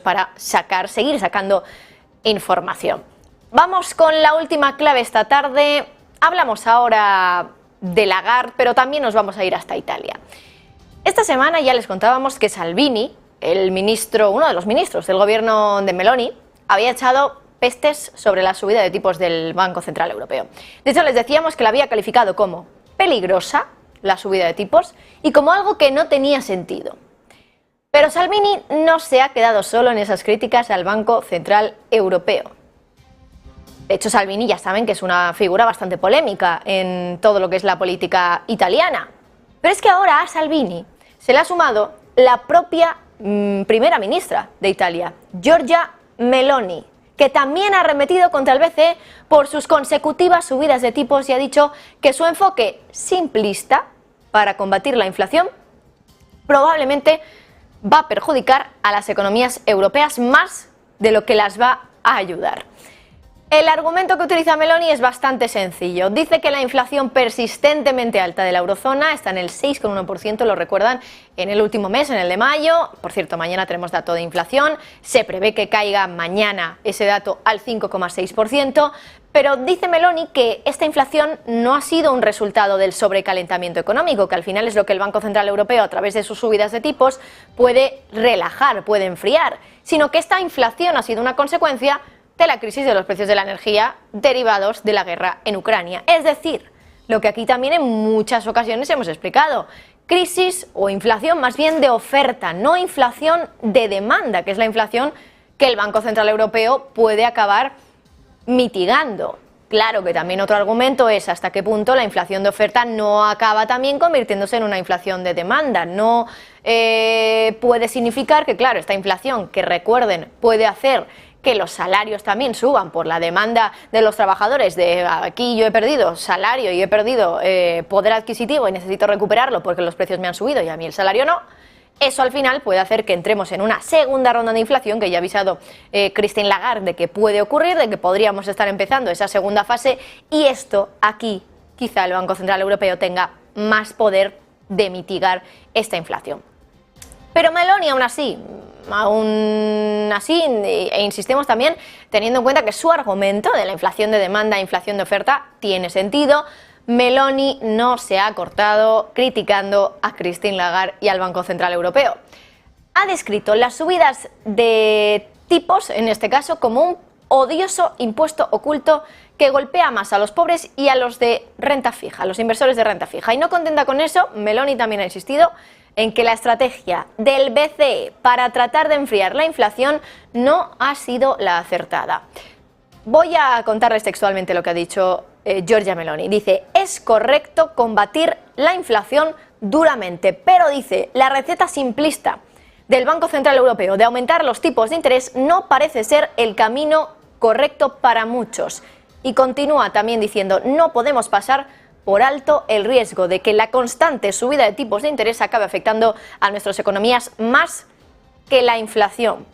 para seguir sacando información. Vamos con la última clave esta tarde. Hablamos ahora de Lagarde, pero también nos vamos a ir hasta Italia. Esta semana ya les contábamos que Salvini, uno de los ministros del gobierno de Meloni, había echado pestes sobre la subida de tipos del Banco Central Europeo. De hecho, les decíamos que la había calificado como peligrosa, la subida de tipos, y como algo que no tenía sentido. Pero Salvini no se ha quedado solo en esas críticas al Banco Central Europeo. De hecho, Salvini ya saben que es una figura bastante polémica en todo lo que es la política italiana. Pero es que ahora a Salvini se le ha sumado la propia primera ministra de Italia, Giorgia Meloni, que también ha arremetido contra el BCE por sus consecutivas subidas de tipos y ha dicho que su enfoque simplista para combatir la inflación probablemente va a perjudicar a las economías europeas más de lo que las va a ayudar. El argumento que utiliza Meloni es bastante sencillo. Dice que la inflación persistentemente alta de la eurozona está en el 6,1%, lo recuerdan, en el último mes, en el de mayo. Por cierto, mañana tenemos dato de inflación. Se prevé que caiga mañana ese dato al 5,6%. Pero dice Meloni que esta inflación no ha sido un resultado del sobrecalentamiento económico, que al final es lo que el Banco Central Europeo, a través de sus subidas de tipos, puede relajar, puede enfriar, sino que esta inflación ha sido una consecuencia de la crisis de los precios de la energía derivados de la guerra en Ucrania. Es decir, lo que aquí también en muchas ocasiones hemos explicado, crisis o inflación más bien de oferta, no inflación de demanda, que es la inflación que el Banco Central Europeo puede acabar mitigando. Claro que también otro argumento es hasta qué punto la inflación de oferta no acaba también convirtiéndose en una inflación de demanda. No puede significar que, claro, esta inflación, que recuerden, puede hacer que los salarios también suban por la demanda de los trabajadores, de aquí yo he perdido salario y he perdido poder adquisitivo y necesito recuperarlo porque los precios me han subido y a mí el salario no. Eso al final puede hacer que entremos en una segunda ronda de inflación, que ya ha avisado Christine Lagarde de que puede ocurrir, de que podríamos estar empezando esa segunda fase, y esto aquí quizá el Banco Central Europeo tenga más poder de mitigar esta inflación. Pero Meloni aún así, e insistimos también, teniendo en cuenta que su argumento de la inflación de demanda e inflación de oferta tiene sentido, Meloni no se ha cortado criticando a Christine Lagarde y al Banco Central Europeo. Ha descrito las subidas de tipos, en este caso, como un odioso impuesto oculto que golpea más a los pobres y a los de renta fija, a los inversores de renta fija. Y no contenta con eso, Meloni también ha insistido en que la estrategia del BCE para tratar de enfriar la inflación no ha sido la acertada. Voy a contarles textualmente lo que ha dicho Giorgia Meloni. Dice, es correcto combatir la inflación duramente, pero dice, la receta simplista del Banco Central Europeo de aumentar los tipos de interés no parece ser el camino correcto para muchos. Y continúa también diciendo, no podemos pasar por alto el riesgo de que la constante subida de tipos de interés acabe afectando a nuestras economías más que la inflación.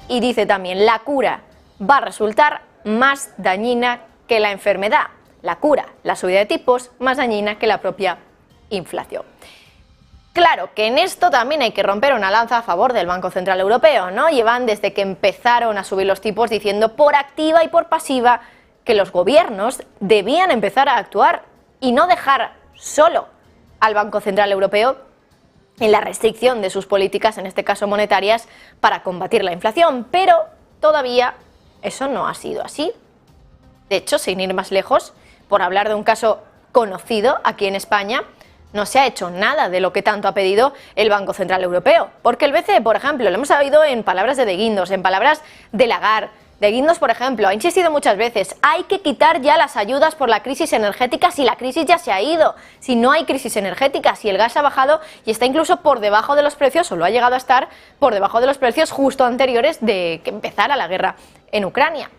Y dice también, la cura va a resultar más dañina que la enfermedad. La cura, la subida de tipos, más dañina que la propia inflación. Claro que en esto también hay que romper una lanza a favor del Banco Central Europeo, ¿no? Llevan desde que empezaron a subir los tipos diciendo por activa y por pasiva que los gobiernos debían empezar a actuar y no dejar solo al Banco Central Europeo en la restricción de sus políticas, en este caso monetarias, para combatir la inflación. Pero todavía eso no ha sido así. De hecho, sin ir más lejos, por hablar de un caso conocido aquí en España, no se ha hecho nada de lo que tanto ha pedido el Banco Central Europeo. Porque el BCE, por ejemplo, lo hemos oído en palabras de Guindos, en palabras de Lagarde. De Guindos, por ejemplo, ha insistido muchas veces, hay que quitar ya las ayudas por la crisis energética si la crisis ya se ha ido, si no hay crisis energética, si el gas ha bajado y está incluso por debajo de los precios, o lo ha llegado a estar por debajo de los precios justo anteriores de que empezara la guerra en Ucrania.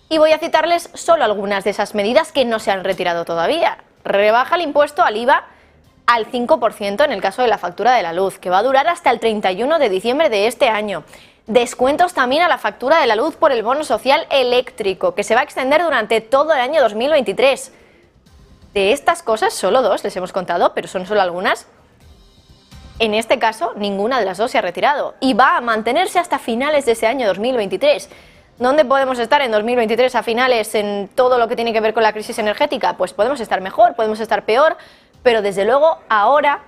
Y voy a citarles solo algunas de esas medidas que no se han retirado todavía. Rebaja el impuesto al IVA al 5% en el caso de la factura de la luz, que va a durar hasta el 31 de diciembre de este año. Descuentos también a la factura de la luz por el bono social eléctrico, que se va a extender durante todo el año 2023. De estas cosas, solo dos les hemos contado, pero son solo algunas. En este caso, ninguna de las dos se ha retirado y va a mantenerse hasta finales de ese año 2023. ¿Dónde podemos estar en 2023 a finales en todo lo que tiene que ver con la crisis energética? Pues podemos estar mejor, podemos estar peor, pero desde luego ahora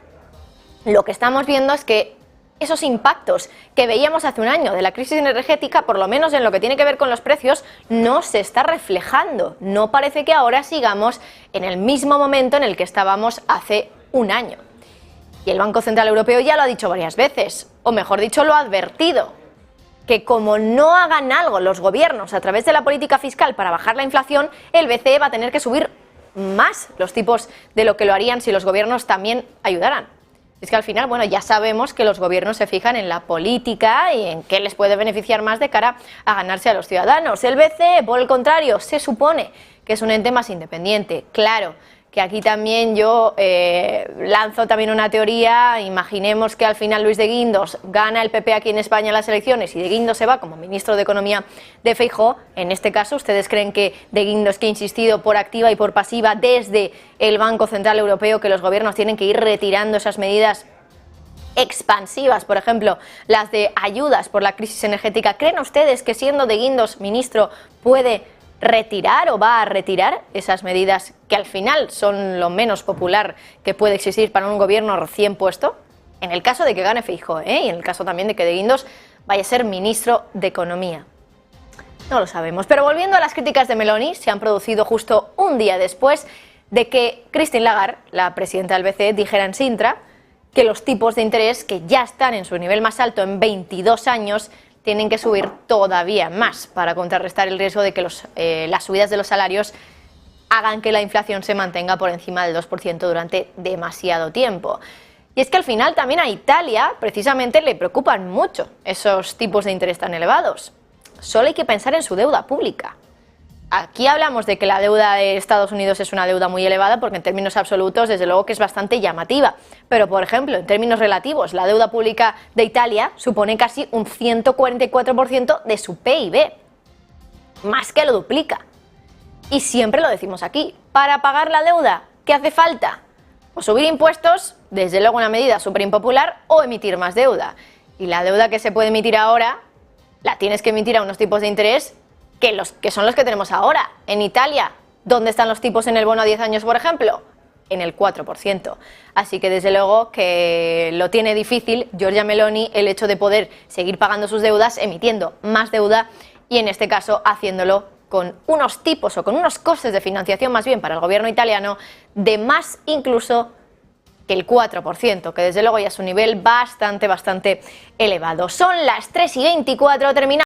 lo que estamos viendo es que esos impactos que veíamos hace un año de la crisis energética, por lo menos en lo que tiene que ver con los precios, no se está reflejando. No parece que ahora sigamos en el mismo momento en el que estábamos hace un año. Y el Banco Central Europeo ya lo ha dicho varias veces, o mejor dicho, lo ha advertido, que como no hagan algo los gobiernos a través de la política fiscal para bajar la inflación, el BCE va a tener que subir más los tipos de lo que lo harían si los gobiernos también ayudaran. Es que al final, bueno, ya sabemos que los gobiernos se fijan en la política y en qué les puede beneficiar más de cara a ganarse a los ciudadanos. El BCE, por el contrario, se supone que es un ente más independiente. Claro que aquí también yo lanzo también una teoría. Imaginemos que al final Luis de Guindos gana el PP aquí en España las elecciones y de Guindos se va como ministro de Economía de Feijóo. En este caso, ¿ustedes creen que de Guindos, que ha insistido por activa y por pasiva desde el Banco Central Europeo que los gobiernos tienen que ir retirando esas medidas expansivas, por ejemplo, las de ayudas por la crisis energética? ¿Creen ustedes que siendo de Guindos ministro puede retirar o va a retirar esas medidas que al final son lo menos popular que puede existir para un gobierno recién puesto? En el caso de que gane Feijóo, y en el caso también de que de Guindos vaya a ser ministro de Economía. No lo sabemos. Pero volviendo a las críticas de Meloni, se han producido justo un día después de que Christine Lagarde, la presidenta del BCE, dijera en Sintra que los tipos de interés, que ya están en su nivel más alto en 22 años, tienen que subir todavía más para contrarrestar el riesgo de que las subidas de los salarios hagan que la inflación se mantenga por encima del 2% durante demasiado tiempo. Y es que al final también a Italia precisamente le preocupan mucho esos tipos de interés tan elevados. Solo hay que pensar en su deuda pública. Aquí hablamos de que la deuda de Estados Unidos es una deuda muy elevada porque en términos absolutos desde luego que es bastante llamativa. Pero por ejemplo, en términos relativos, la deuda pública de Italia supone casi un 144% de su PIB. Más que lo duplica. Y siempre lo decimos aquí, para pagar la deuda, ¿qué hace falta? O subir impuestos, desde luego una medida súper impopular, o emitir más deuda. Y la deuda que se puede emitir ahora, la tienes que emitir a unos tipos de interés que son los que tenemos ahora. En Italia, ¿dónde están los tipos en el bono a 10 años, por ejemplo? En el 4%. Así que desde luego que lo tiene difícil Giorgia Meloni el hecho de poder seguir pagando sus deudas, emitiendo más deuda y en este caso haciéndolo con unos tipos o con unos costes de financiación más bien para el gobierno italiano de más incluso que el 4%, que desde luego ya es un nivel bastante elevado. Son las 3:24, terminamos.